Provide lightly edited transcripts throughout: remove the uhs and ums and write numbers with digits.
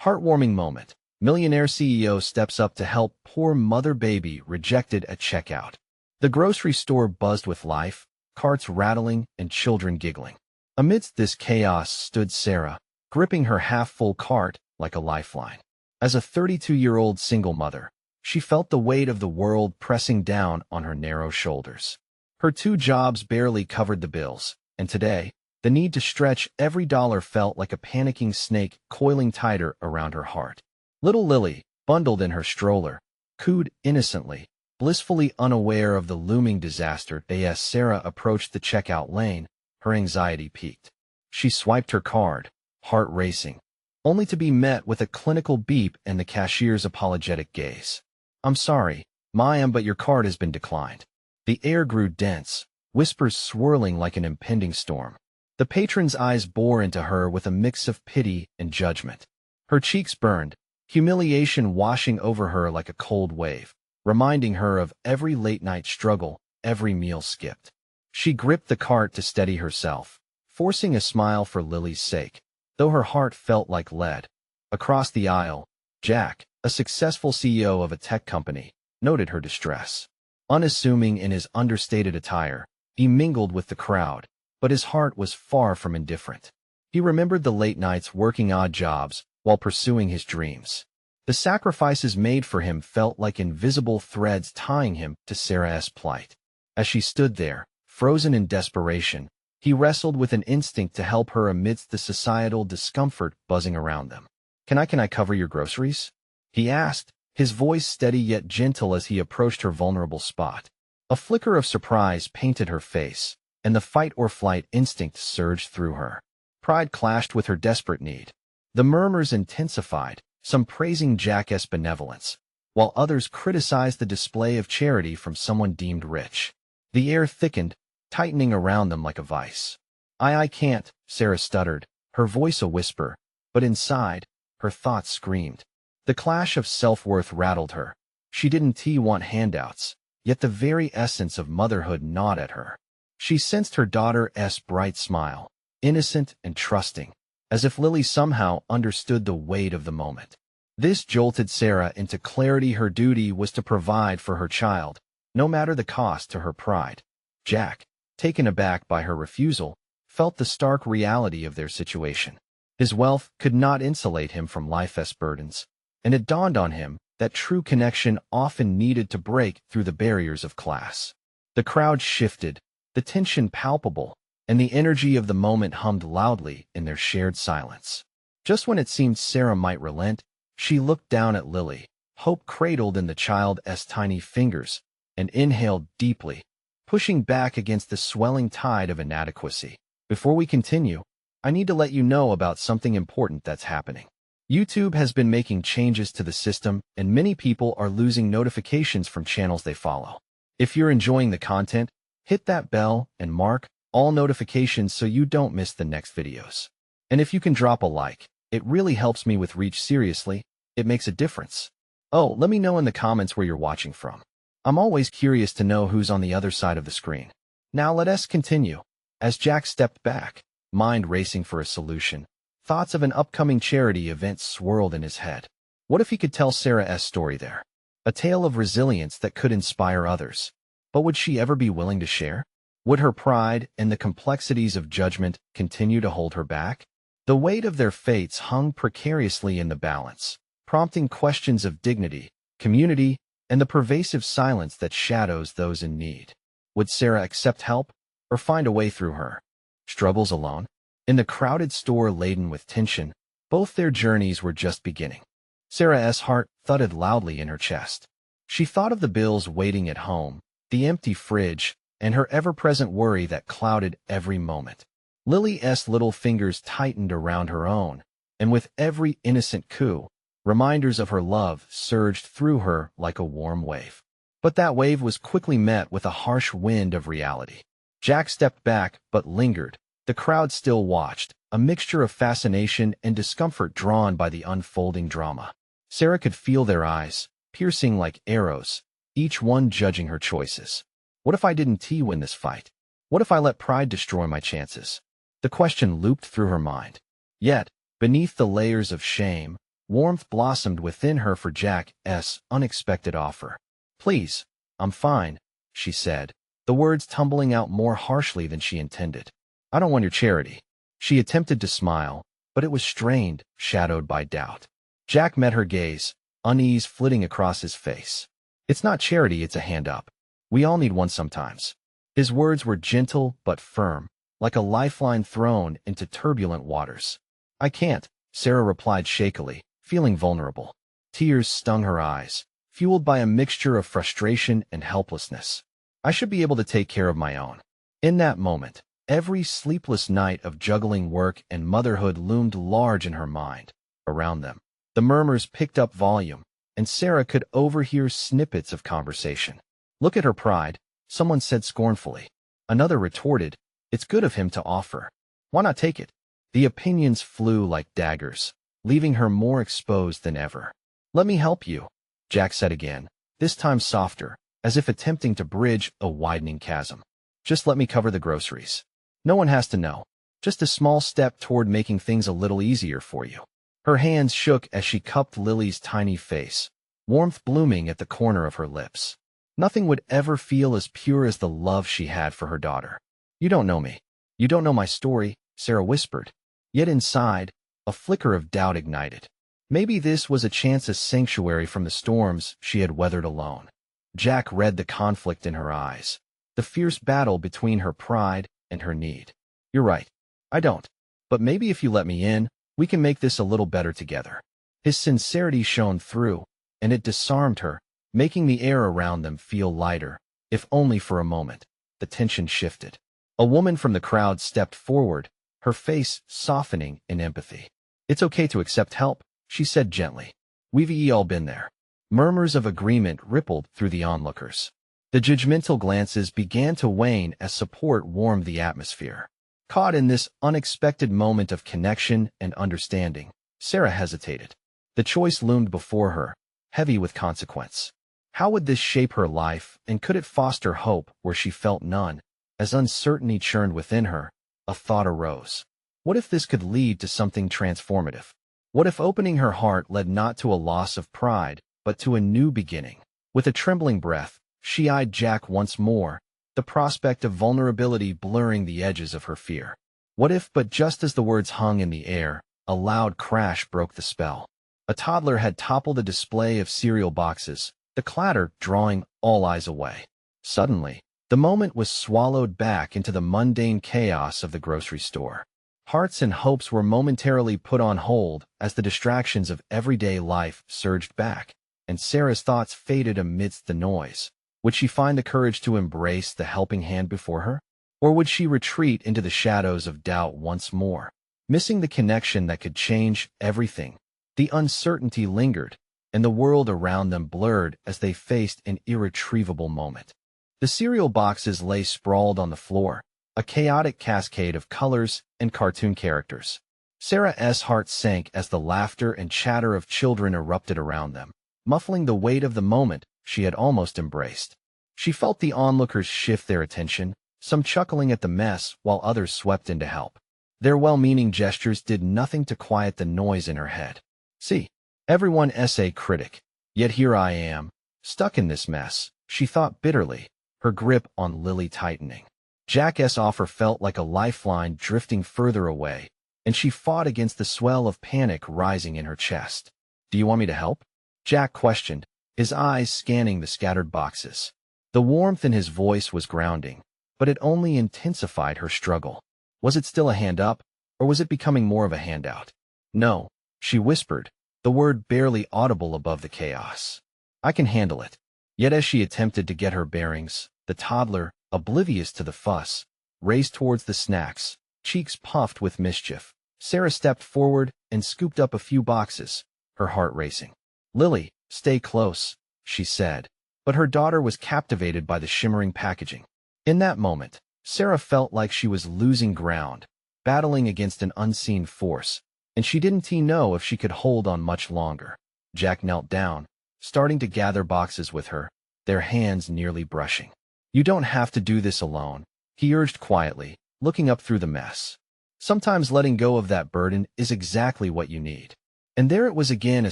Heartwarming moment. Millionaire CEO steps up to help poor mother baby rejected at checkout. The grocery store buzzed with life, carts rattling and children giggling. Amidst this chaos stood Sarah, gripping her half-full cart like a lifeline. As a 32-year-old single mother, she felt the weight of the world pressing down on her narrow shoulders. Her two jobs barely covered the bills, and today, the need to stretch every dollar felt like a panicking snake coiling tighter around her heart. Little Lily, bundled in her stroller, cooed innocently, blissfully unaware of the looming disaster. As Sarah approached the checkout lane, her anxiety peaked. She swiped her card, heart racing, only to be met with a clinical beep and the cashier's apologetic gaze. "I'm sorry, ma'am, but your card has been declined." The air grew dense, whispers swirling like an impending storm. The patron's eyes bore into her with a mix of pity and judgment. Her cheeks burned, humiliation washing over her like a cold wave, reminding her of every late-night struggle, every meal skipped. She gripped the cart to steady herself, forcing a smile for Lily's sake, though her heart felt like lead. Across the aisle, Jack, a successful CEO of a tech company, noted her distress. Unassuming in his understated attire, he mingled with the crowd, but his heart was far from indifferent. He remembered the late nights working odd jobs while pursuing his dreams. The sacrifices made for him felt like invisible threads tying him to Sarah's plight. As she stood there, frozen in desperation, he wrestled with an instinct to help her amidst the societal discomfort buzzing around them. Can I cover your groceries?" he asked, his voice steady yet gentle as he approached her vulnerable spot. A flicker of surprise painted her face, and the fight-or-flight instinct surged through her. Pride clashed with her desperate need. The murmurs intensified, some praising Jack's benevolence, while others criticized the display of charity from someone deemed rich. The air thickened, tightening around them like a vice. I can't," Sarah stuttered, her voice a whisper, but inside, her thoughts screamed. The clash of self-worth rattled her. She didn't want handouts, yet the very essence of motherhood gnawed at her. She sensed her daughter's bright smile, innocent and trusting, as if Lily somehow understood the weight of the moment. This jolted Sarah into clarity. Her duty was to provide for her child, no matter the cost to her pride. Jack, taken aback by her refusal, felt the stark reality of their situation. His wealth could not insulate him from life's burdens, and it dawned on him that true connection often needed to break through the barriers of class. The crowd shifted, the tension palpable, and the energy of the moment hummed loudly in their shared silence. Just when it seemed Sarah might relent, she looked down at Lily, hope cradled in the child's tiny fingers, and inhaled deeply, pushing back against the swelling tide of inadequacy. "Before we continue, I need to let you know about something important that's happening. YouTube has been making changes to the system, and many people are losing notifications from channels they follow. If you're enjoying the content, hit that bell and mark all notifications so you don't miss the next videos. And if you can drop a like, it really helps me with reach. Seriously, it makes a difference. Oh, let me know in the comments where you're watching from. I'm always curious to know who's on the other side of the screen. Now let us continue." As Jack stepped back, mind racing for a solution, thoughts of an upcoming charity event swirled in his head. What if he could tell Sarah's story there? A tale of resilience that could inspire others. But would she ever be willing to share? Would her pride and the complexities of judgment continue to hold her back? The weight of their fates hung precariously in the balance, prompting questions of dignity, community, and the pervasive silence that shadows those in need. Would Sarah accept help, or find a way through her struggles alone? In the crowded store laden with tension, both their journeys were just beginning. Sarah's heart thudded loudly in her chest. She thought of the bills waiting at home, the empty fridge, and her ever-present worry that clouded every moment. Lily's little fingers tightened around her own, and with every innocent coo, reminders of her love surged through her like a warm wave. But that wave was quickly met with a harsh wind of reality. Jack stepped back, but lingered. The crowd still watched, a mixture of fascination and discomfort drawn by the unfolding drama. Sarah could feel their eyes, piercing like arrows, each one judging her choices. What if I didn't win this fight? What if I let pride destroy my chances? The question looped through her mind. Yet, beneath the layers of shame, Warmth blossomed within her for Jack's unexpected offer. "Please, I'm fine," she said, the words tumbling out more harshly than she intended. "I don't want your charity." She attempted to smile, but it was strained, shadowed by doubt. Jack met her gaze, unease flitting across his face. "It's not charity, it's a hand up. We all need one sometimes." His words were gentle but firm, like a lifeline thrown into turbulent waters. "I can't," Sarah replied shakily, feeling vulnerable. Tears stung her eyes, fueled by a mixture of frustration and helplessness. "I should be able to take care of my own." In that moment, every sleepless night of juggling work and motherhood loomed large in her mind. Around them, the murmurs picked up volume, and Sarah could overhear snippets of conversation. "Look at her pride," someone said scornfully. Another retorted, "It's good of him to offer. Why not take it?" The opinions flew like daggers, leaving her more exposed than ever. "Let me help you," Jack said again, this time softer, as if attempting to bridge a widening chasm. "Just let me cover the groceries. No one has to know. Just a small step toward making things a little easier for you." Her hands shook as she cupped Lily's tiny face, warmth blooming at the corner of her lips. Nothing would ever feel as pure as the love she had for her daughter. "You don't know me. You don't know my story," Sarah whispered. Yet inside, a flicker of doubt ignited. Maybe this was a chance of sanctuary from the storms she had weathered alone. Jack read the conflict in her eyes, the fierce battle between her pride and her need. "You're right. I don't. But maybe if you let me in, we can make this a little better together." His sincerity shone through, and it disarmed her, making the air around them feel lighter, if only for a moment. The tension shifted. A woman from the crowd stepped forward, her face softening in empathy. "It's okay to accept help," she said gently. "We've all been there." Murmurs of agreement rippled through the onlookers. The judgmental glances began to wane as support warmed the atmosphere. Caught in this unexpected moment of connection and understanding, Sarah hesitated. The choice loomed before her, heavy with consequence. How would this shape her life, and could it foster hope where she felt none? As uncertainty churned within her, a thought arose. What if this could lead to something transformative? What if opening her heart led not to a loss of pride, but to a new beginning? With a trembling breath, she eyed Jack once more, the prospect of vulnerability blurring the edges of her fear. What if, but just as the words hung in the air, a loud crash broke the spell. A toddler had toppled a display of cereal boxes, the clatter drawing all eyes away. Suddenly, the moment was swallowed back into the mundane chaos of the grocery store. Hearts and hopes were momentarily put on hold as the distractions of everyday life surged back, and Sarah's thoughts faded amidst the noise. Would she find the courage to embrace the helping hand before her? Or would she retreat into the shadows of doubt once more, missing the connection that could change everything? The uncertainty lingered, and the world around them blurred as they faced an irretrievable moment. The cereal boxes lay sprawled on the floor, a chaotic cascade of colors and cartoon characters. Sarah's heart sank as the laughter and chatter of children erupted around them, muffling the weight of the moment she had almost embraced. She felt the onlookers shift their attention, some chuckling at the mess while others swept in to help. Their well-meaning gestures did nothing to quiet the noise in her head. "See, everyone's a critic. Yet here I am, stuck in this mess," she thought bitterly, her grip on Lily tightening. Jack's offer felt like a lifeline drifting further away, and she fought against the swell of panic rising in her chest. "Do you want me to help?" Jack questioned, his eyes scanning the scattered boxes. The warmth in his voice was grounding, but it only intensified her struggle. Was it still a hand up, or was it becoming more of a handout? "No," she whispered, the word barely audible above the chaos. "I can handle it." Yet as she attempted to get her bearings, the toddler, oblivious to the fuss, raced towards the snacks, cheeks puffed with mischief. Sarah stepped forward and scooped up a few boxes, her heart racing. "Lily, stay close," she said, but her daughter was captivated by the shimmering packaging. In that moment, Sarah felt like she was losing ground, battling against an unseen force, and she didn't know if she could hold on much longer. Jack knelt down, starting to gather boxes with her, their hands nearly brushing. "You don't have to do this alone," he urged quietly, looking up through the mess. "Sometimes letting go of that burden is exactly what you need." And there it was again, a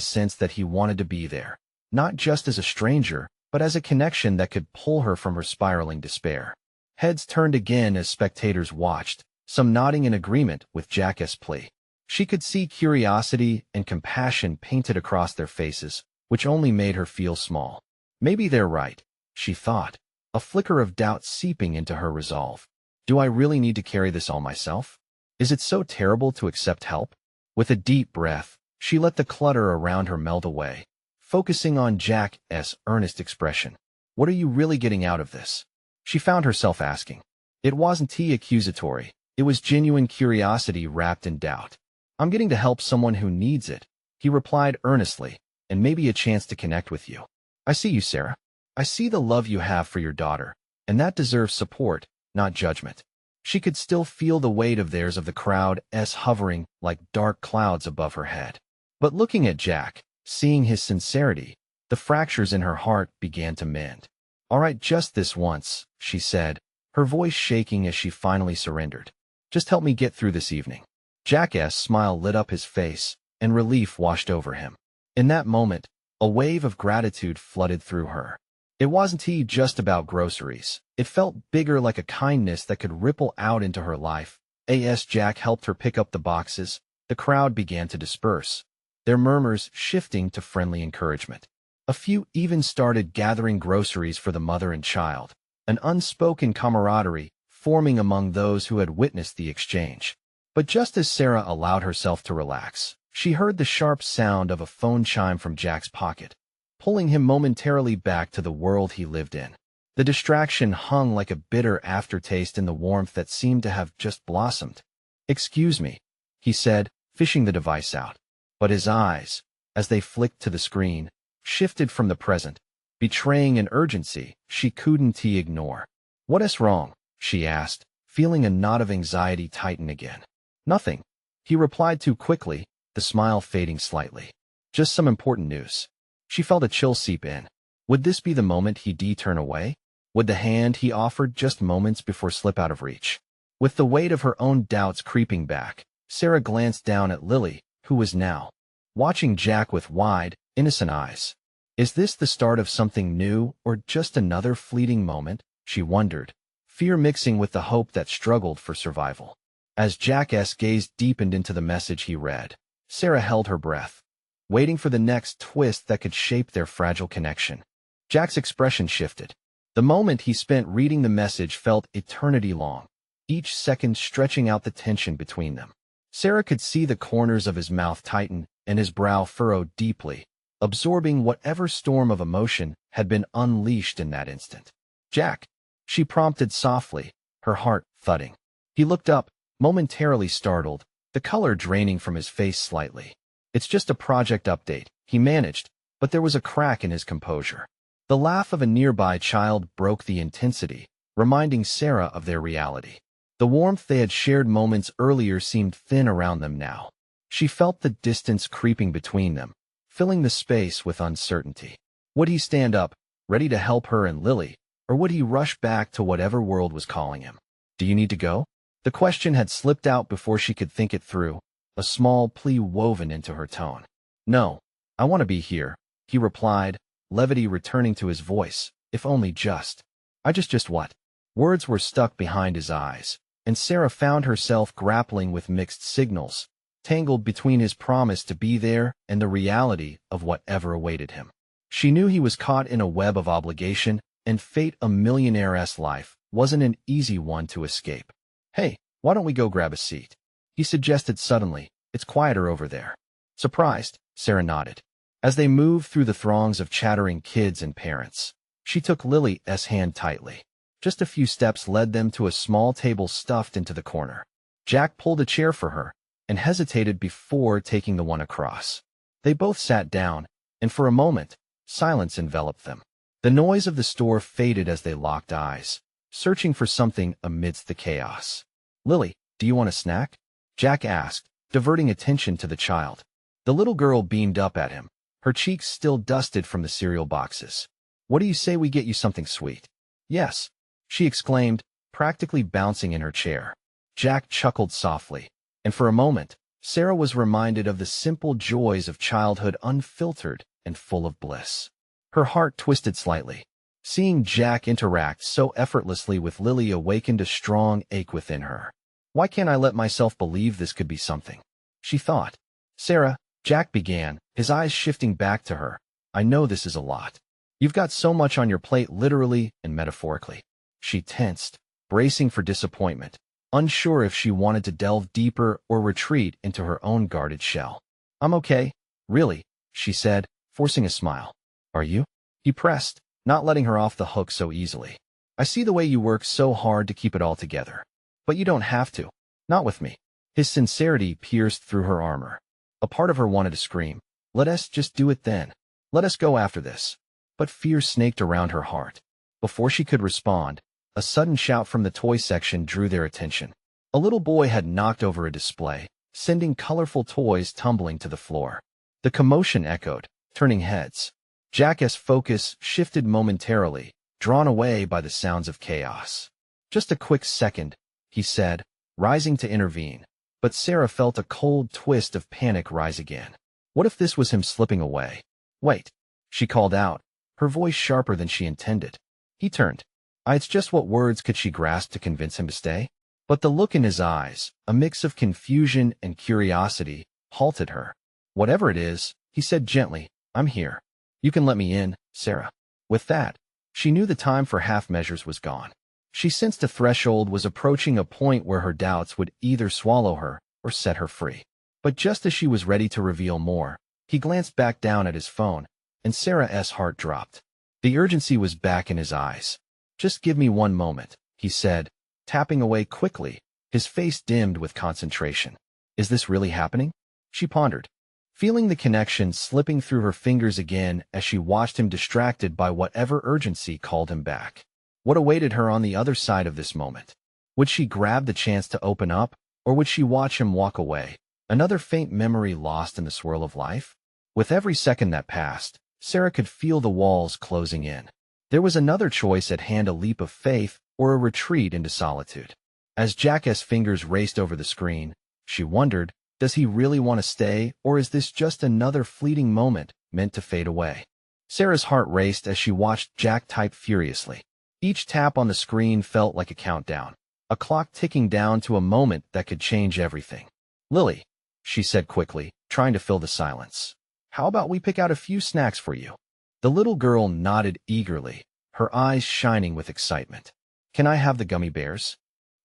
sense that he wanted to be there, not just as a stranger, but as a connection that could pull her from her spiraling despair. Heads turned again as spectators watched, some nodding in agreement with Jack's plea. She could see curiosity and compassion painted across their faces, which only made her feel small. Maybe they're right, she thought, a flicker of doubt seeping into her resolve. Do I really need to carry this all myself? Is it so terrible to accept help? With a deep breath, she let the clutter around her melt away, focusing on Jack's earnest expression. What are you really getting out of this? She found herself asking. It wasn't accusatory. It was genuine curiosity wrapped in doubt. I'm getting to help someone who needs it, he replied earnestly, and maybe a chance to connect with you. I see you, Sarah. I see the love you have for your daughter, and that deserves support, not judgment. She could still feel the weight of theirs of the crowd's hovering like dark clouds above her head. But looking at Jack, seeing his sincerity, the fractures in her heart began to mend. All right, just this once, she said, her voice shaking as she finally surrendered. Just help me get through this evening. Jack's smile lit up his face, and relief washed over him. In that moment, a wave of gratitude flooded through her. It wasn't just about groceries. It felt bigger, like a kindness that could ripple out into her life. As Jack helped her pick up the boxes, the crowd began to disperse, their murmurs shifting to friendly encouragement. A few even started gathering groceries for the mother and child, an unspoken camaraderie forming among those who had witnessed the exchange. But just as Sarah allowed herself to relax, she heard the sharp sound of a phone chime from Jack's pocket, pulling him momentarily back to the world he lived in. The distraction hung like a bitter aftertaste in the warmth that seemed to have just blossomed. Excuse me, he said, fishing the device out. But his eyes, as they flicked to the screen, shifted from the present, betraying an urgency she couldn't ignore. What is wrong? She asked, feeling a knot of anxiety tighten again. Nothing, he replied too quickly, the smile fading slightly. Just some important news. She felt a chill seep in. Would this be the moment he'd turn away? Would the hand he offered just moments before slip out of reach? With the weight of her own doubts creeping back, Sarah glanced down at Lily, who was now watching Jack with wide, innocent eyes. Is this the start of something new, or just another fleeting moment? She wondered, fear mixing with the hope that struggled for survival. As Jack's gaze deepened into the message he read, Sarah held her breath, waiting for the next twist that could shape their fragile connection. Jack's expression shifted. The moment he spent reading the message felt eternity long, each second stretching out the tension between them. Sarah could see the corners of his mouth tighten and his brow furrow deeply, absorbing whatever storm of emotion had been unleashed in that instant. Jack, she prompted softly, her heart thudding. He looked up, momentarily startled, the color draining from his face slightly. It's just a project update, he managed, but there was a crack in his composure. The laugh of a nearby child broke the intensity, reminding Sarah of their reality. The warmth they had shared moments earlier seemed thin around them now. She felt the distance creeping between them, filling the space with uncertainty. Would he stand up, ready to help her and Lily, or would he rush back to whatever world was calling him? Do you need to go? The question had slipped out before she could think it through, a small plea woven into her tone. No, I want to be here, he replied, levity returning to his voice, if only just. I just what? Words were stuck behind his eyes, and Sarah found herself grappling with mixed signals, tangled between his promise to be there and the reality of whatever awaited him. She knew he was caught in a web of obligation, and fate, a millionaire's life, wasn't an easy one to escape. Hey, why don't we go grab a seat? He suggested suddenly. It's quieter over there. Surprised, Sarah nodded. As they moved through the throngs of chattering kids and parents, she took Lily's hand tightly. Just a few steps led them to a small table stuffed into the corner. Jack pulled a chair for her, and hesitated before taking the one across. They both sat down, and for a moment, silence enveloped them. The noise of the store faded as they locked eyes, searching for something amidst the chaos. Lily, do you want a snack? Jack asked, diverting attention to the child. The little girl beamed up at him, her cheeks still dusted from the cereal boxes. What do you say we get you something sweet? Yes, she exclaimed, practically bouncing in her chair. Jack chuckled softly, and for a moment, Sarah was reminded of the simple joys of childhood, unfiltered and full of bliss. Her heart twisted slightly. Seeing Jack interact so effortlessly with Lily awakened a strong ache within her. Why can't I let myself believe this could be something? She thought. Sarah, Jack began, his eyes shifting back to her. I know this is a lot. You've got so much on your plate, literally and metaphorically. She tensed, bracing for disappointment, unsure if she wanted to delve deeper or retreat into her own guarded shell. I'm okay, really, she said, forcing a smile. Are you? He pressed, not letting her off the hook so easily. I see the way you work so hard to keep it all together. But you don't have to. Not with me. His sincerity pierced through her armor. A part of her wanted to scream. Let us just do it then. Let us go after this. But fear snaked around her heart. Before she could respond, a sudden shout from the toy section drew their attention. A little boy had knocked over a display, sending colorful toys tumbling to the floor. The commotion echoed, turning heads. Jack's focus shifted momentarily, drawn away by the sounds of chaos. Just a quick second, he said, rising to intervene. But Sarah felt a cold twist of panic rise again. What if this was him slipping away? Wait, she called out, her voice sharper than she intended. He turned. It's just what words could she grasp to convince him to stay? But the look in his eyes, a mix of confusion and curiosity, halted her. Whatever it is, he said gently, I'm here. You can let me in, Sarah. With that, she knew the time for half measures was gone. She sensed a threshold was approaching, a point where her doubts would either swallow her or set her free. But just as she was ready to reveal more, he glanced back down at his phone, and Sarah's heart dropped. The urgency was back in his eyes. Just give me one moment, he said, tapping away quickly, his face dimmed with concentration. Is this really happening? She pondered, feeling the connection slipping through her fingers again as she watched him distracted by whatever urgency called him back. What awaited her on the other side of this moment? Would she grab the chance to open up, or would she watch him walk away, another faint memory lost in the swirl of life? With every second that passed, Sarah could feel the walls closing in. There was another choice at hand, a leap of faith or a retreat into solitude. As Jack's fingers raced over the screen, she wondered, does he really want to stay, or is this just another fleeting moment meant to fade away? Sarah's heart raced as she watched Jack type furiously. Each tap on the screen felt like a countdown, a clock ticking down to a moment that could change everything. Lily, she said quickly, trying to fill the silence. How about we pick out a few snacks for you? The little girl nodded eagerly, her eyes shining with excitement. Can I have the gummy bears?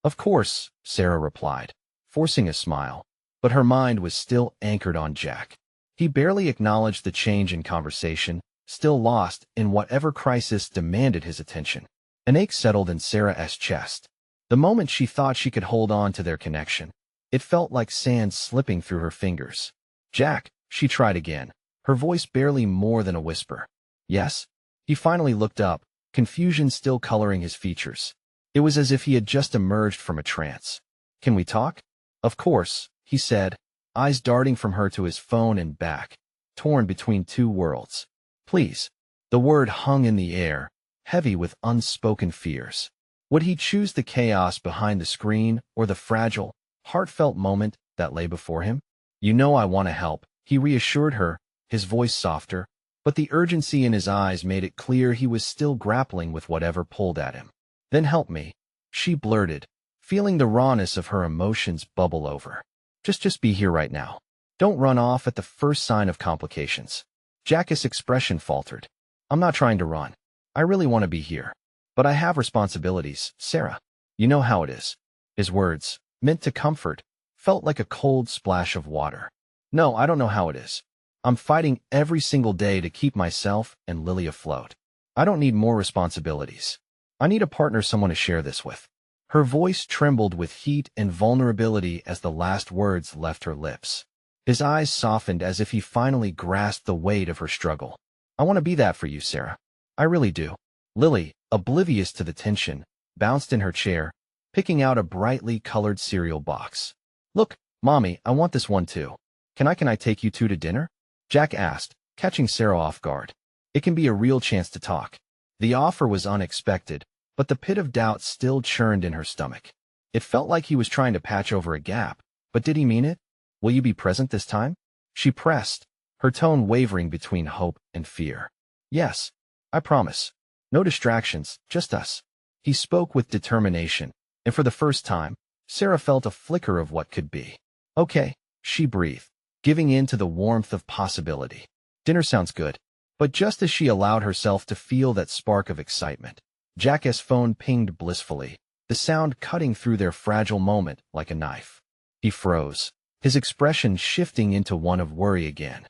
Of course, Sarah replied, forcing a smile, but her mind was still anchored on Jack. He barely acknowledged the change in conversation, still lost in whatever crisis demanded his attention. An ache settled in Sarah's chest. The moment she thought she could hold on to their connection, it felt like sand slipping through her fingers. Jack, she tried again, her voice barely more than a whisper. Yes? He finally looked up, confusion still coloring his features. It was as if he had just emerged from a trance. Can we talk? Of course, he said, eyes darting from her to his phone and back, torn between two worlds. Please. The word hung in the air, heavy with unspoken fears. Would he choose the chaos behind the screen or the fragile, heartfelt moment that lay before him? You know I want to help, he reassured her, his voice softer, but the urgency in his eyes made it clear he was still grappling with whatever pulled at him. Then help me, she blurted, feeling the rawness of her emotions bubble over. Just be here right now. Don't run off at the first sign of complications. Jack's expression faltered. I'm not trying to run. I really want to be here. But I have responsibilities, Sarah. You know how it is. His words, meant to comfort, felt like a cold splash of water. No, I don't know how it is. I'm fighting every single day to keep myself and Lily afloat. I don't need more responsibilities. I need a partner, someone to share this with. Her voice trembled with heat and vulnerability as the last words left her lips. His eyes softened as if he finally grasped the weight of her struggle. I want to be that for you, Sarah. I really do. Lily, oblivious to the tension, bounced in her chair, picking out a brightly colored cereal box. Look, Mommy, I want this one too. Can I take you two to dinner? Jack asked, catching Sarah off guard. It can be a real chance to talk. The offer was unexpected, but the pit of doubt still churned in her stomach. It felt like he was trying to patch over a gap, but did he mean it? Will you be present this time? She pressed, her tone wavering between hope and fear. Yes, I promise. No distractions, just us. He spoke with determination, and for the first time, Sarah felt a flicker of what could be. Okay, she breathed, giving in to the warmth of possibility. Dinner sounds good. But just as she allowed herself to feel that spark of excitement, Jack's phone pinged blissfully, the sound cutting through their fragile moment like a knife. He froze, his expression shifting into one of worry again.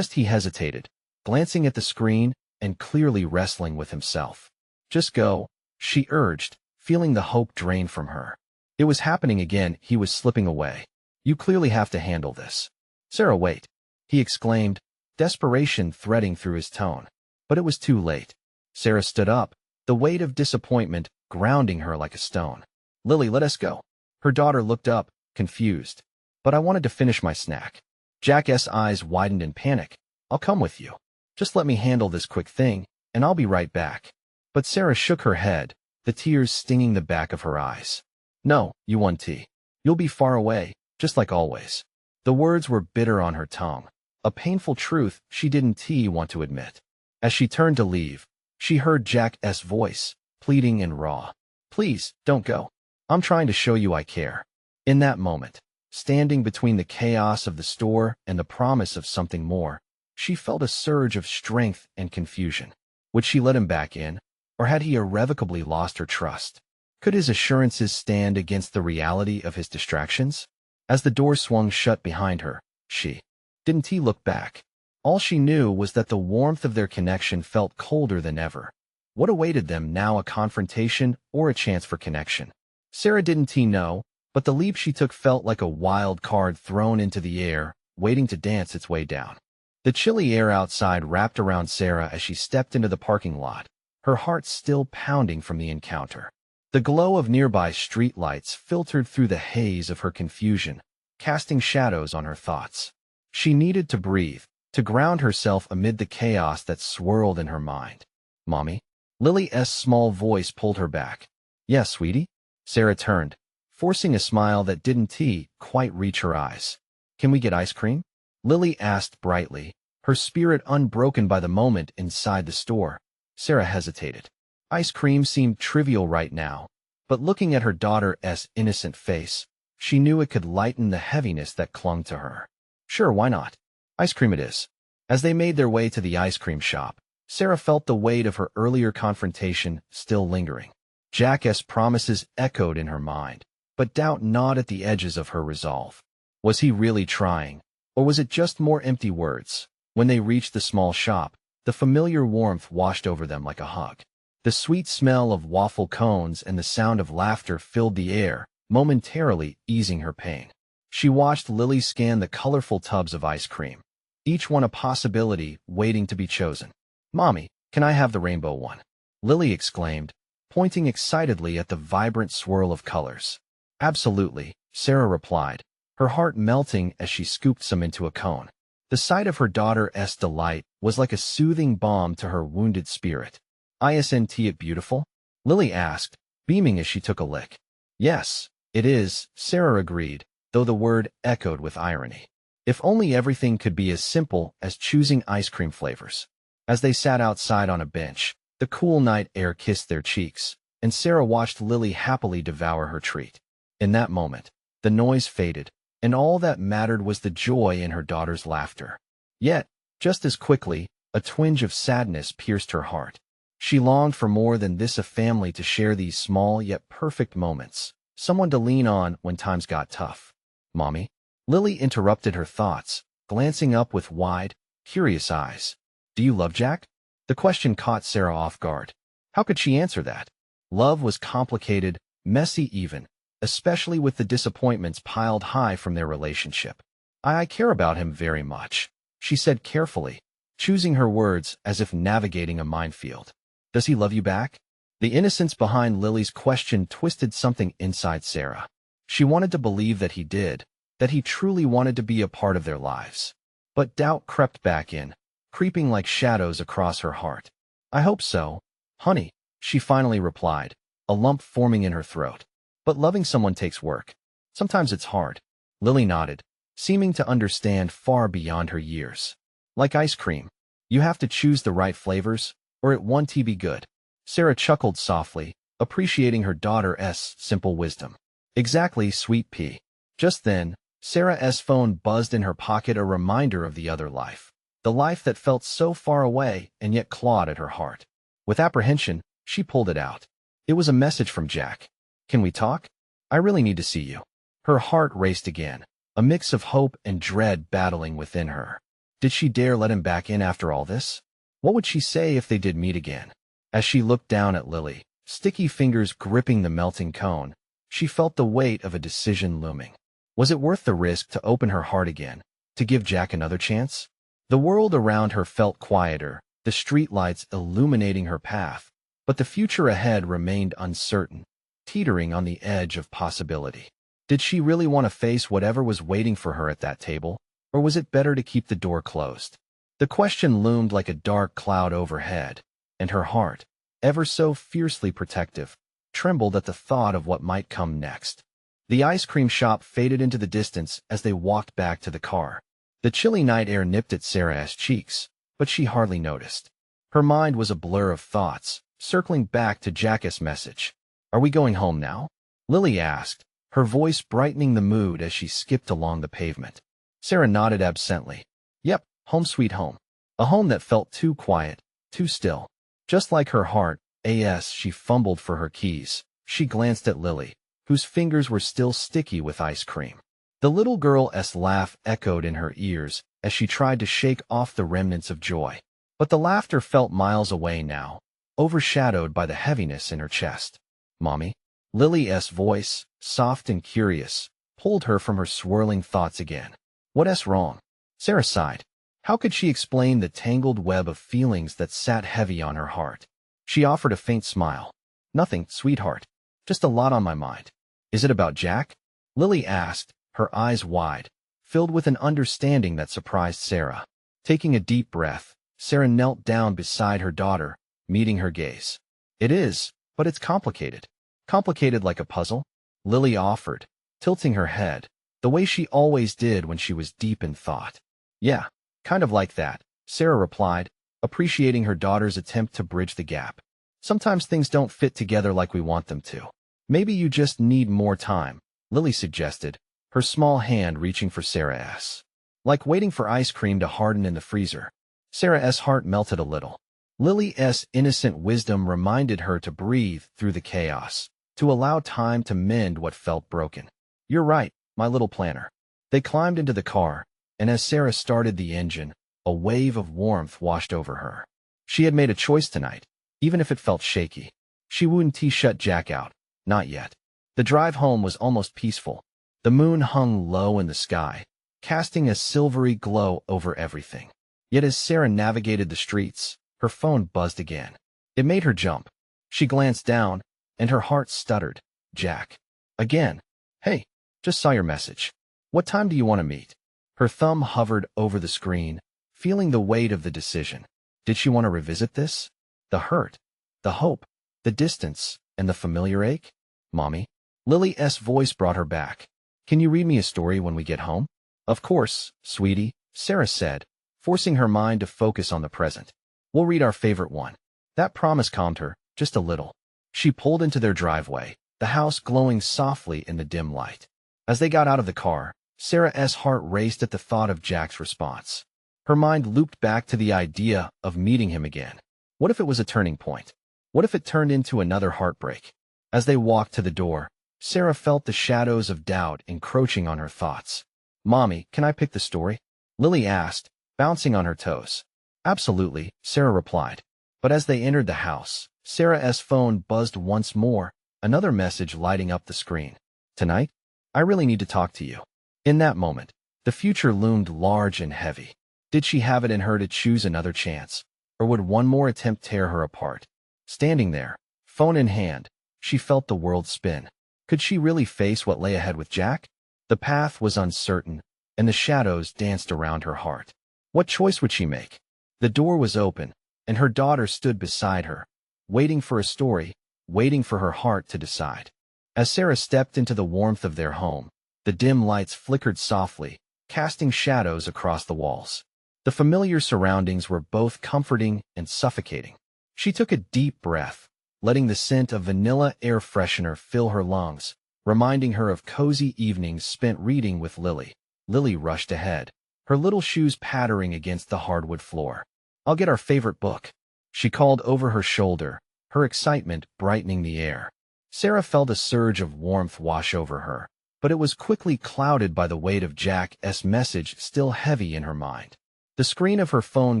He hesitated, glancing at the screen and clearly wrestling with himself. Just go, she urged, feeling the hope drain from her. It was happening again, he was slipping away. You clearly have to handle this. Sarah, wait, he exclaimed, desperation threading through his tone. But it was too late. Sarah stood up, the weight of disappointment grounding her like a stone. Lily, let us go. Her daughter looked up, confused. But I wanted to finish my snack. Jack's eyes widened in panic. I'll come with you. Just let me handle this quick thing, and I'll be right back. But Sarah shook her head, the tears stinging the back of her eyes. No, you want tea. You'll be far away, just like always. The words were bitter on her tongue, a painful truth she didn't want to admit. As she turned to leave, she heard Jack's voice, pleading and raw. Please, don't go. I'm trying to show you I care. In that moment, standing between the chaos of the store and the promise of something more, she felt a surge of strength and confusion. Would she let him back in, or had he irrevocably lost her trust? Could his assurances stand against the reality of his distractions? As the door swung shut behind her, she didn't look back. All she knew was that the warmth of their connection felt colder than ever. What awaited them now, a confrontation or a chance for connection? Sarah didn't know, but the leap she took felt like a wild card thrown into the air, waiting to dance its way down. The chilly air outside wrapped around Sarah as she stepped into the parking lot, her heart still pounding from the encounter. The glow of nearby streetlights filtered through the haze of her confusion, casting shadows on her thoughts. She needed to breathe, to ground herself amid the chaos that swirled in her mind. Mommy? Lily's small voice pulled her back. Yes, sweetie? Sarah turned, forcing a smile that didn't quite reach her eyes. Can we get ice cream? Lily asked brightly, her spirit unbroken by the moment inside the store. Sarah hesitated. Ice cream seemed trivial right now, but looking at her daughter's innocent face, she knew it could lighten the heaviness that clung to her. Sure, why not? Ice cream it is. As they made their way to the ice cream shop, Sarah felt the weight of her earlier confrontation still lingering. Jack's promises echoed in her mind, but doubt gnawed at the edges of her resolve. Was he really trying, or was it just more empty words? When they reached the small shop, the familiar warmth washed over them like a hug. The sweet smell of waffle cones and the sound of laughter filled the air, momentarily easing her pain. She watched Lily scan the colorful tubs of ice cream, each one a possibility waiting to be chosen. Mommy, can I have the rainbow one? Lily exclaimed, pointing excitedly at the vibrant swirl of colors. Absolutely, Sarah replied, her heart melting as she scooped some into a cone. The sight of her daughter's delight was like a soothing balm to her wounded spirit. Isn't it beautiful? Lily asked, beaming as she took a lick. Yes, it is, Sarah agreed, though the word echoed with irony. If only everything could be as simple as choosing ice cream flavors. As they sat outside on a bench, the cool night air kissed their cheeks, and Sarah watched Lily happily devour her treat. In that moment, the noise faded, and all that mattered was the joy in her daughter's laughter. Yet, just as quickly, a twinge of sadness pierced her heart. She longed for more than this, a family to share these small yet perfect moments, someone to lean on when times got tough. Mommy? Lily interrupted her thoughts, glancing up with wide, curious eyes. Do you love Jack? The question caught Sarah off guard. How could she answer that? Love was complicated, messy even, especially with the disappointments piled high from their relationship. I care about him very much, she said carefully, choosing her words as if navigating a minefield. Does he love you back? The innocence behind Lily's question twisted something inside Sarah. She wanted to believe that he did, that he truly wanted to be a part of their lives. But doubt crept back in, creeping like shadows across her heart. I hope so, honey, she finally replied, a lump forming in her throat. But loving someone takes work. Sometimes it's hard. Lily nodded, seeming to understand far beyond her years. Like ice cream. You have to choose the right flavors, or it won't be good. Sarah chuckled softly, appreciating her daughter's simple wisdom. Exactly, sweet pea. Just then, Sarah's phone buzzed in her pocket, a reminder of the other life. The life that felt so far away and yet clawed at her heart. With apprehension, she pulled it out. It was a message from Jack. Can we talk? I really need to see you. Her heart raced again, a mix of hope and dread battling within her. Did she dare let him back in after all this? What would she say if they did meet again? As she looked down at Lily, sticky fingers gripping the melting cone, she felt the weight of a decision looming. Was it worth the risk to open her heart again, to give Jack another chance? The world around her felt quieter, the streetlights illuminating her path, but the future ahead remained uncertain, teetering on the edge of possibility. Did she really want to face whatever was waiting for her at that table, or was it better to keep the door closed? The question loomed like a dark cloud overhead, and her heart, ever so fiercely protective, trembled at the thought of what might come next. The ice cream shop faded into the distance as they walked back to the car. The chilly night air nipped at Sarah's cheeks, but she hardly noticed. Her mind was a blur of thoughts, circling back to Jack's message. Are we going home now? Lily asked, her voice brightening the mood as she skipped along the pavement. Sarah nodded absently. Yep, home sweet home. A home that felt too quiet, too still. Just like her heart, as she fumbled for her keys, she glanced at Lily, whose fingers were still sticky with ice cream. The little girl's laugh echoed in her ears as she tried to shake off the remnants of joy. But the laughter felt miles away now, overshadowed by the heaviness in her chest. Mommy? Lily's voice, soft and curious, pulled her from her swirling thoughts again. What's wrong? Sarah sighed. How could she explain the tangled web of feelings that sat heavy on her heart? She offered a faint smile. Nothing, sweetheart. Just a lot on my mind. Is it about Jack? Lily asked, her eyes wide, filled with an understanding that surprised Sarah. Taking a deep breath, Sarah knelt down beside her daughter, meeting her gaze. It is, but it's complicated. Complicated like a puzzle? Lily offered, tilting her head, the way she always did when she was deep in thought. Yeah, kind of like that, Sarah replied, appreciating her daughter's attempt to bridge the gap. Sometimes things don't fit together like we want them to. Maybe you just need more time, Lily suggested, her small hand reaching for Sarah's. Like waiting for ice cream to harden in the freezer. Sarah's heart melted a little. Lily's innocent wisdom reminded her to breathe through the chaos, to allow time to mend what felt broken. You're right, my little planner. They climbed into the car, and as Sarah started the engine, a wave of warmth washed over her. She had made a choice tonight, even if it felt shaky. She wouldn't shut Jack out, not yet. The drive home was almost peaceful. The moon hung low in the sky, casting a silvery glow over everything. Yet as Sarah navigated the streets, her phone buzzed again. It made her jump. She glanced down, and her heart stuttered. Jack. Again. Hey, just saw your message. What time do you want to meet? Her thumb hovered over the screen, feeling the weight of the decision. Did she want to revisit this? The hurt, the hope, the distance, and the familiar ache? Mommy? Lily's voice brought her back. Can you read me a story when we get home? Of course, sweetie, Sarah said, forcing her mind to focus on the present. We'll read our favorite one. That promise calmed her, just a little. She pulled into their driveway, the house glowing softly in the dim light. As they got out of the car, Sarah's heart raced at the thought of Jack's response. Her mind looped back to the idea of meeting him again. What if it was a turning point? What if it turned into another heartbreak? As they walked to the door, Sarah felt the shadows of doubt encroaching on her thoughts. Mommy, can I pick the story? Lily asked, bouncing on her toes. Absolutely, Sarah replied. But as they entered the house, Sarah's phone buzzed once more, another message lighting up the screen. Tonight? I really need to talk to you. In that moment, the future loomed large and heavy. Did she have it in her to choose another chance? Or would one more attempt tear her apart? Standing there, phone in hand, she felt the world spin. Could she really face what lay ahead with Jack? The path was uncertain, and the shadows danced around her heart. What choice would she make? The door was open, and her daughter stood beside her, waiting for a story, waiting for her heart to decide. As Sarah stepped into the warmth of their home, the dim lights flickered softly, casting shadows across the walls. The familiar surroundings were both comforting and suffocating. She took a deep breath, letting the scent of vanilla air freshener fill her lungs, reminding her of cozy evenings spent reading with Lily. Lily rushed ahead, her little shoes pattering against the hardwood floor. "I'll get our favorite book," she called over her shoulder, her excitement brightening the air. Sarah felt a surge of warmth wash over her, but it was quickly clouded by the weight of Jack's message still heavy in her mind. The screen of her phone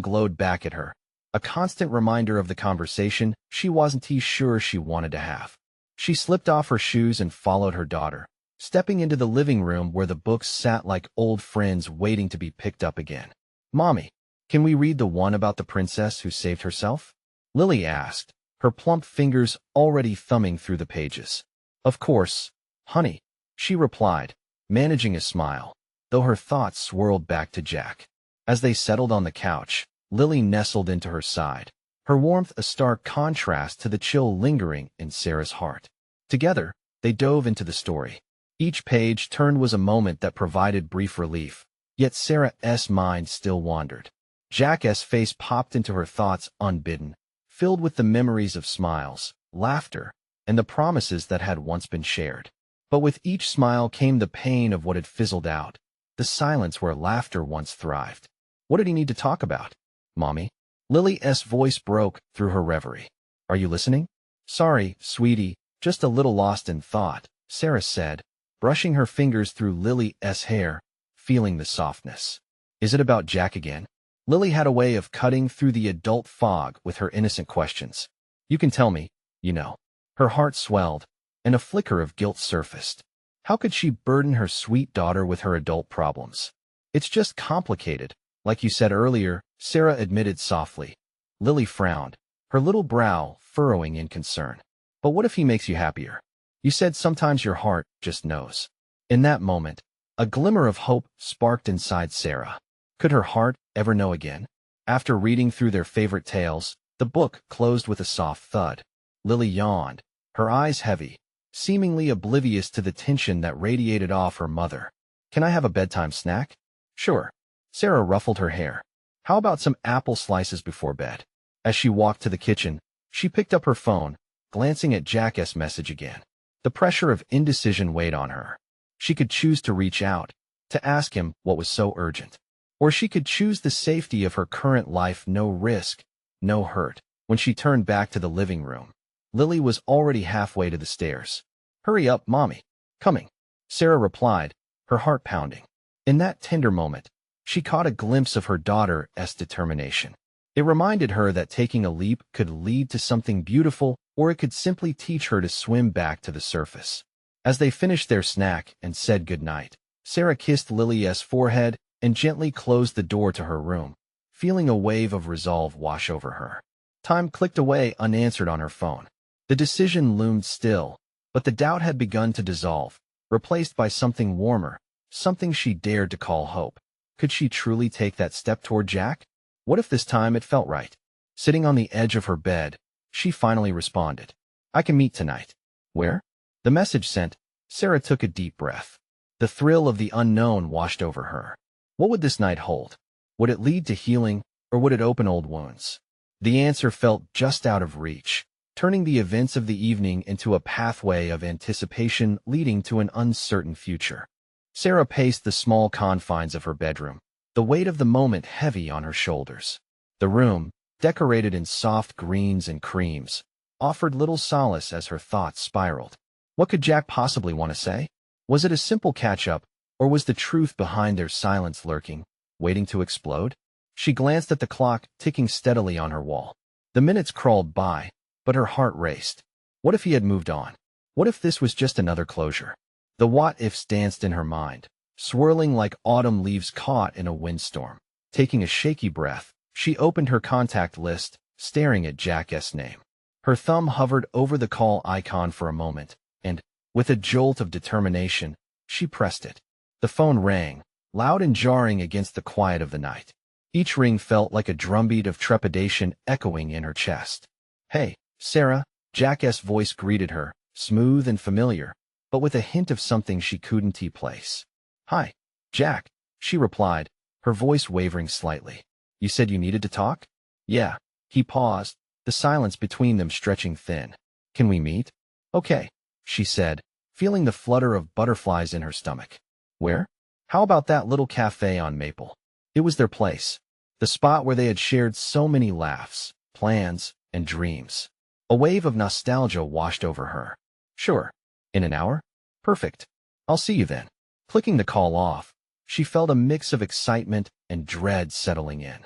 glowed back at her, a constant reminder of the conversation she wasn't sure she wanted to have. She slipped off her shoes and followed her daughter, stepping into the living room where the books sat like old friends waiting to be picked up again. "Mommy, can we read the one about the princess who saved herself?" Lily asked, her plump fingers already thumbing through the pages. "Of course, honey," she replied, managing a smile, though her thoughts swirled back to Jack. As they settled on the couch, Lily nestled into her side, her warmth a stark contrast to the chill lingering in Sarah's heart. Together, they dove into the story. Each page turned was a moment that provided brief relief, yet Sarah's mind still wandered. Jack's face popped into her thoughts unbidden, filled with the memories of smiles, laughter, and the promises that had once been shared. But with each smile came the pain of what had fizzled out, the silence where laughter once thrived. What did he need to talk about, Mommy? Lily's voice broke through her reverie. "Are you listening?" "Sorry, sweetie, just a little lost in thought," Sarah said, brushing her fingers through Lily's hair, feeling the softness. "Is it about Jack again?" Lily had a way of cutting through the adult fog with her innocent questions. "You can tell me, you know." Her heart swelled, and a flicker of guilt surfaced. How could she burden her sweet daughter with her adult problems? "It's just complicated, like you said earlier," Sarah admitted softly. Lily frowned, her little brow furrowing in concern. "But what if he makes you happier? You said sometimes your heart just knows." In that moment, a glimmer of hope sparked inside Sarah. Could her heart ever know again? After reading through their favorite tales, the book closed with a soft thud. Lily yawned, her eyes heavy, seemingly oblivious to the tension that radiated off her mother. "Can I have a bedtime snack?" "Sure." Sarah ruffled her hair. "How about some apple slices before bed?" As she walked to the kitchen, she picked up her phone, glancing at Jack's message again. The pressure of indecision weighed on her. She could choose to reach out, to ask him what was so urgent. Or she could choose the safety of her current life, no risk, no hurt. When she turned back to the living room, Lily was already halfway to the stairs. "Hurry up, Mommy. Coming," Sarah replied, her heart pounding. In that tender moment, she caught a glimpse of her daughter's determination. It reminded her that taking a leap could lead to something beautiful, or it could simply teach her to swim back to the surface. As they finished their snack and said goodnight, Sarah kissed Lily's forehead and gently closed the door to her room, feeling a wave of resolve wash over her. Time clicked away unanswered on her phone. The decision loomed still, but the doubt had begun to dissolve, replaced by something warmer, something she dared to call hope. Could she truly take that step toward Jack? What if this time it felt right? Sitting on the edge of her bed, she finally responded. "I can meet tonight." "Where?" The message sent, Sarah took a deep breath. The thrill of the unknown washed over her. What would this night hold? Would it lead to healing, or would it open old wounds? The answer felt just out of reach, turning the events of the evening into a pathway of anticipation leading to an uncertain future. Sarah paced the small confines of her bedroom, the weight of the moment heavy on her shoulders. The room, decorated in soft greens and creams, offered little solace as her thoughts spiraled. What could Jack possibly want to say? Was it a simple catch-up, or was the truth behind their silence lurking, waiting to explode? She glanced at the clock ticking steadily on her wall. The minutes crawled by, but her heart raced. What if he had moved on? What if this was just another closure? The what-ifs danced in her mind, swirling like autumn leaves caught in a windstorm. Taking a shaky breath, she opened her contact list, staring at Jack's name. Her thumb hovered over the call icon for a moment, and, with a jolt of determination, she pressed it. The phone rang, loud and jarring against the quiet of the night. Each ring felt like a drumbeat of trepidation echoing in her chest. "Hey, Sarah," Jack's voice greeted her, smooth and familiar, but with a hint of something she couldn't place. "Hi, Jack," she replied, her voice wavering slightly. You said you needed to talk? Yeah. He paused, the silence between them stretching thin. Can we meet? Okay, she said, feeling the flutter of butterflies in her stomach. Where? How about that little cafe on Maple? It was their place. The spot where they had shared so many laughs, plans, and dreams. A wave of nostalgia washed over her. Sure. In an hour? Perfect. I'll see you then. Clicking the call off, she felt a mix of excitement and dread settling in.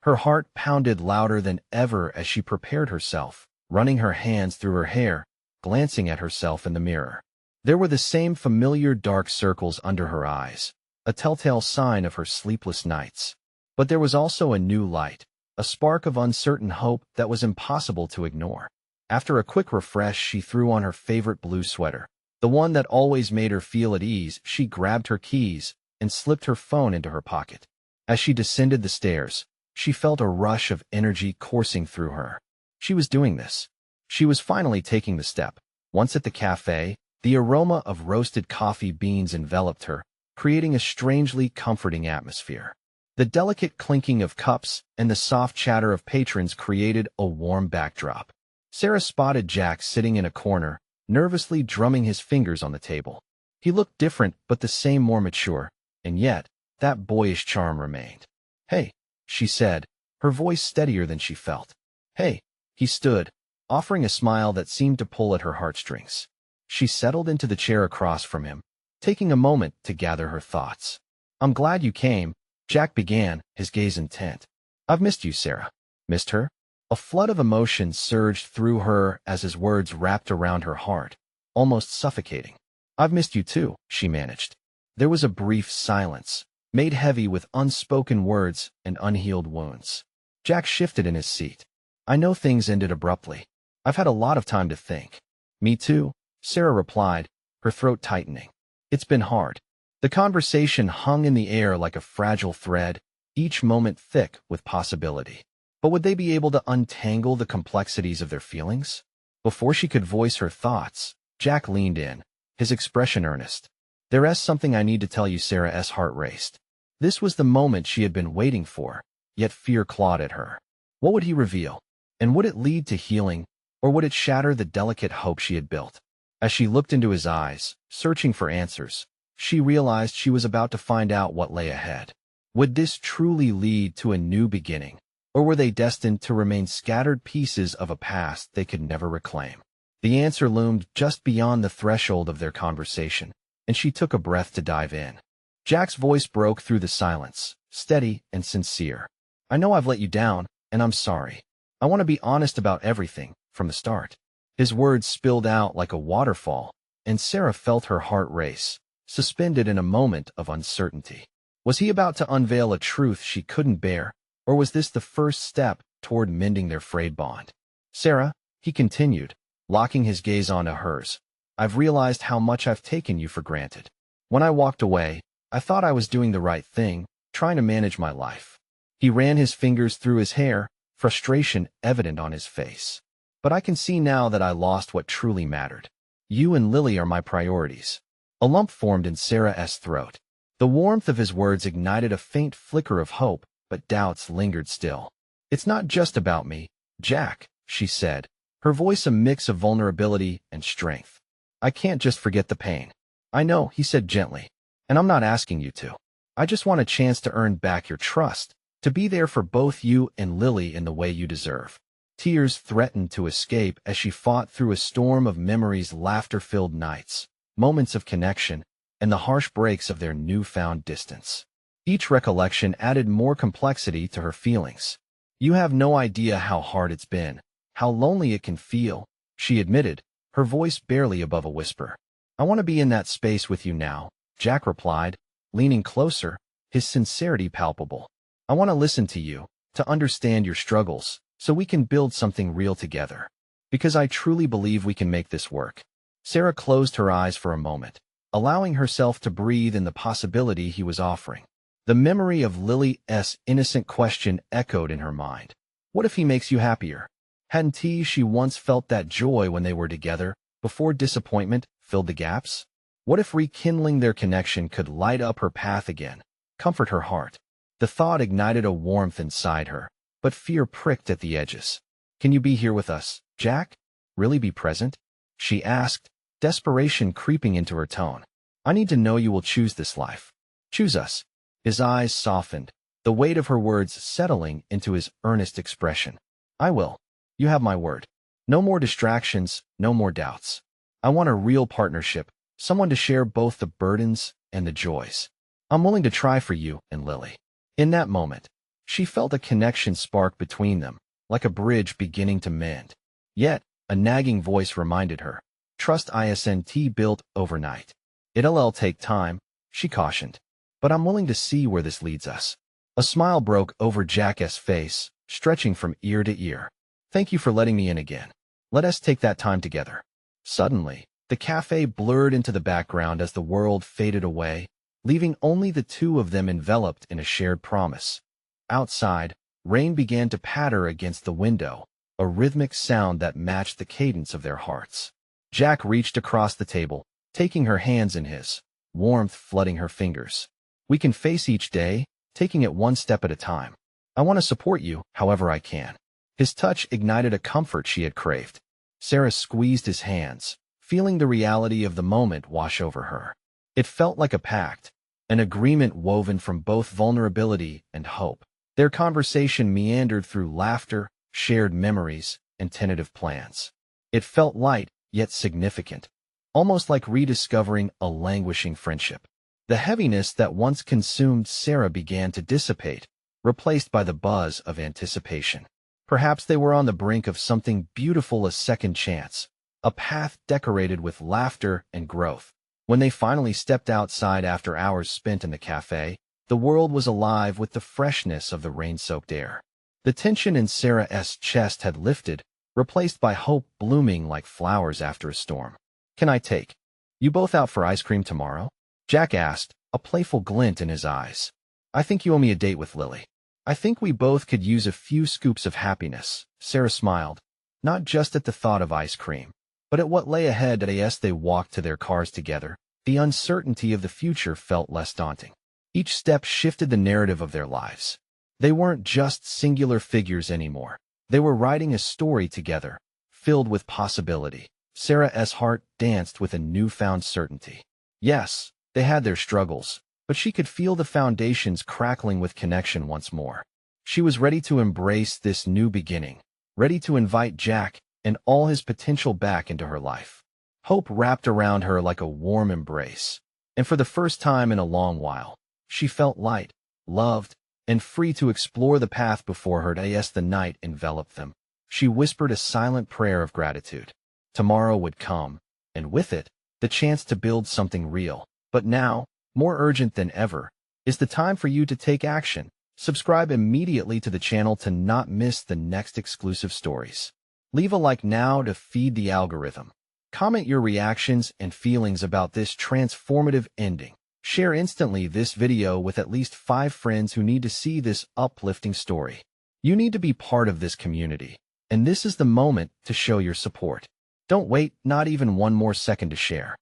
Her heart pounded louder than ever as she prepared herself, running her hands through her hair, glancing at herself in the mirror. There were the same familiar dark circles under her eyes, a telltale sign of her sleepless nights. But there was also a new light, a spark of uncertain hope that was impossible to ignore. After a quick refresh, she threw on her favorite blue sweater, the one that always made her feel at ease. She grabbed her keys and slipped her phone into her pocket. As she descended the stairs, she felt a rush of energy coursing through her. She was doing this. She was finally taking the step. Once at the cafe, the aroma of roasted coffee beans enveloped her, creating a strangely comforting atmosphere. The delicate clinking of cups and the soft chatter of patrons created a warm backdrop. Sarah spotted Jack sitting in a corner, nervously drumming his fingers on the table. He looked different but the same, more mature, and yet that boyish charm remained. Hey, she said, her voice steadier than she felt. Hey, he stood, offering a smile that seemed to pull at her heartstrings. She settled into the chair across from him, taking a moment to gather her thoughts. I'm glad you came, Jack began, his gaze intent. I've missed you, Sarah. Missed her? A flood of emotion surged through her as his words wrapped around her heart, almost suffocating. I've missed you too, she managed. There was a brief silence, made heavy with unspoken words and unhealed wounds. Jack shifted in his seat. I know things ended abruptly. I've had a lot of time to think. Me too, Sarah replied, her throat tightening. It's been hard. The conversation hung in the air like a fragile thread, each moment thick with possibility. But would they be able to untangle the complexities of their feelings? Before she could voice her thoughts, Jack leaned in, his expression earnest. There's something I need to tell you. Sarah's heart raced. This was the moment she had been waiting for, yet fear clawed at her. What would he reveal? And would it lead to healing, or would it shatter the delicate hope she had built? As she looked into his eyes, searching for answers, she realized she was about to find out what lay ahead. Would this truly lead to a new beginning, or were they destined to remain scattered pieces of a past they could never reclaim? The answer loomed just beyond the threshold of their conversation, and she took a breath to dive in. Jack's voice broke through the silence, steady and sincere. I know I've let you down, and I'm sorry. I want to be honest about everything, from the start. His words spilled out like a waterfall, and Sarah felt her heart race, suspended in a moment of uncertainty. Was he about to unveil a truth she couldn't bear, or was this the first step toward mending their frayed bond? Sarah, he continued, locking his gaze onto hers, I've realized how much I've taken you for granted. When I walked away, I thought I was doing the right thing, trying to manage my life. He ran his fingers through his hair, frustration evident on his face. But I can see now that I lost what truly mattered. You and Lily are my priorities. A lump formed in Sarah's throat. The warmth of his words ignited a faint flicker of hope, but doubts lingered still. It's not just about me, Jack, she said, her voice a mix of vulnerability and strength. I can't just forget the pain. I know, he said gently, and I'm not asking you to. I just want a chance to earn back your trust, to be there for both you and Lily in the way you deserve. Tears threatened to escape as she fought through a storm of memories, laughter-filled nights, moments of connection, and the harsh breaks of their newfound distance. Each recollection added more complexity to her feelings. You have no idea how hard it's been, how lonely it can feel, she admitted, her voice barely above a whisper. I want to be in that space with you now, Jack replied, leaning closer, his sincerity palpable. I want to listen to you, to understand your struggles, so we can build something real together. Because I truly believe we can make this work. Sarah closed her eyes for a moment, allowing herself to breathe in the possibility he was offering. The memory of Lily's innocent question echoed in her mind. What if he makes you happier? Hadn't she once felt that joy when they were together, before disappointment filled the gaps? What if rekindling their connection could light up her path again, comfort her heart. The thought ignited a warmth inside her, but fear pricked at the edges. Can you be here with us, Jack? Really be present? She asked, desperation creeping into her tone. I need to know you will choose this life. Choose us. His eyes softened, the weight of her words settling into his earnest expression. I will. You have my word. No more distractions, no more doubts. I want a real partnership, someone to share both the burdens and the joys. I'm willing to try for you and Lily. In that moment, she felt a connection spark between them, like a bridge beginning to mend. Yet, a nagging voice reminded her, trust isn't built overnight. It'll take time, she cautioned. But I'm willing to see where this leads us. A smile broke over Jack's face, stretching from ear to ear. Thank you for letting me in again. Let us take that time together. Suddenly, the cafe blurred into the background as the world faded away, leaving only the two of them enveloped in a shared promise. Outside, rain began to patter against the window, a rhythmic sound that matched the cadence of their hearts. Jack reached across the table, taking her hands in his, warmth flooding her fingers. We can face each day, taking it one step at a time. I want to support you however I can. His touch ignited a comfort she had craved. Sarah squeezed his hands, feeling the reality of the moment wash over her. It felt like a pact, an agreement woven from both vulnerability and hope. Their conversation meandered through laughter, shared memories, and tentative plans. It felt light, yet significant, almost like rediscovering a languishing friendship. The heaviness that once consumed Sarah began to dissipate, replaced by the buzz of anticipation. Perhaps they were on the brink of something beautiful, a second chance, a path decorated with laughter and growth. When they finally stepped outside after hours spent in the cafe, the world was alive with the freshness of the rain-soaked air. The tension in Sarah's chest had lifted, replaced by hope blooming like flowers after a storm. Can I take you both out for ice cream tomorrow? Jack asked, a playful glint in his eyes. I think you owe me a date with Lily. I think we both could use a few scoops of happiness, Sarah smiled, not just at the thought of ice cream, but at what lay ahead as they walked to their cars together. The uncertainty of the future felt less daunting. Each step shifted the narrative of their lives. They weren't just singular figures anymore. They were writing a story together, filled with possibility. Sarah's heart danced with a newfound certainty. Yes, they had their struggles, but she could feel the foundations crackling with connection once more. She was ready to embrace this new beginning, ready to invite Jack and all his potential back into her life. Hope wrapped around her like a warm embrace, and for the first time in a long while, she felt light, loved, and free to explore the path before her as the night enveloped them. She whispered a silent prayer of gratitude. Tomorrow would come, and with it, the chance to build something real. But now, more urgent than ever, is the time for you to take action. Subscribe immediately to the channel to not miss the next exclusive stories. Leave a like now to feed the algorithm. Comment your reactions and feelings about this transformative ending. Share instantly this video with at least 5 friends who need to see this uplifting story. You need to be part of this community, and this is the moment to show your support. Don't wait, not even one more second to share.